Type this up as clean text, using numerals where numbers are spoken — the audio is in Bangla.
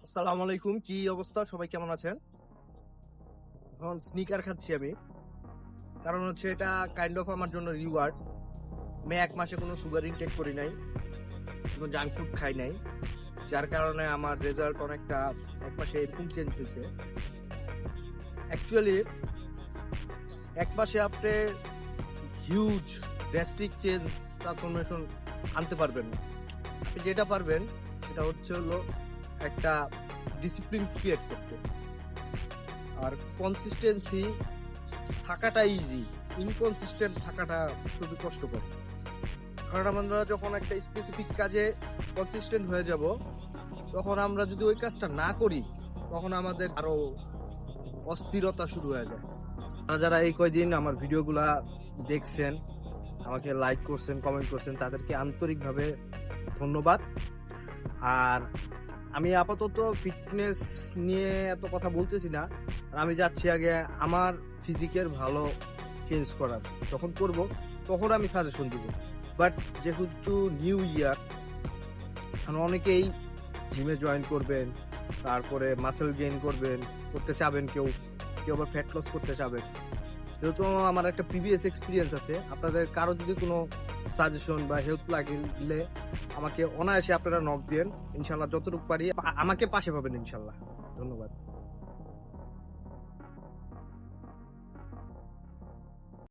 আসসালামু আলাইকুম, কি অবস্থা? সবাই কেমন আছেন? এখন স্নিকার খাচ্ছি আমি। কারণ হচ্ছে এটা কাইন্ড অফ আমার জন্য রিওয়ার্ড। আমি 1 মাসে কোনো সুগার ইনটেক করি নাই, কোনো জাঙ্ক ফুড খাই নাই, যার কারণে আমার রেজাল্ট অনেকটা 1 মাসে এরকম চেঞ্জ হয়েছে। অ্যাকচুয়ালি 1 মাসে আপনি হিউজ ড্রাস্টিক চেঞ্জ ট্রান্সফরমেশন আনতে পারবেন না। আপনি যেটা পারবেন সেটা হলো একটা ডিসিপ্লিন ক্রিয়েট করতে। আর কনসিস্টেন্সি থাকাটা ইজি, ইনকনসিস্টেন্ট থাকাটা খুবই কষ্টকর। কারণ আমরা যখন একটা স্পেসিফিক কাজে কনসিস্টেন্ট হয়ে যাব, তখন আমরা যদি ওই কাজটা না করি, তখন আমাদের আরো অস্থিরতা শুরু হয়ে যায়। আপনারা যারা এই কয়দিন আমার ভিডিওগুলা দেখছেন, আমাকে লাইক করছেন, কমেন্ট করছেন, তাদেরকে আন্তরিকভাবে ধন্যবাদ। আর আমি আপাতত ফিটনেস নিয়ে এত কথা বলতেছি না, আর আমি যাচ্ছি আগে আমার ফিজিকের ভালো চেঞ্জ করার। যখন করব তখন আমি সাজেশন দিব। বাট যেহেতু নিউ ইয়ার, অনেকেই জিমে জয়েন করবেন, তারপরে মাসেল গেইন করতে চাবেন, কেউ কেউ আবার ফ্যাট লস করতে চাবেন। যেহেতু আমার একটা প্রিভিয়াস এক্সপিরিয়েন্স আছে, আপনাদের কারো যদি কোনো সাজেশন বা হেল্প লাগলে আমাকে অনায়াসে আপনারা নক দেন। ইনশাল্লাহ যতটুকু পারি আমাকে পাশে পাবেন ইনশাল্লাহ। ধন্যবাদ।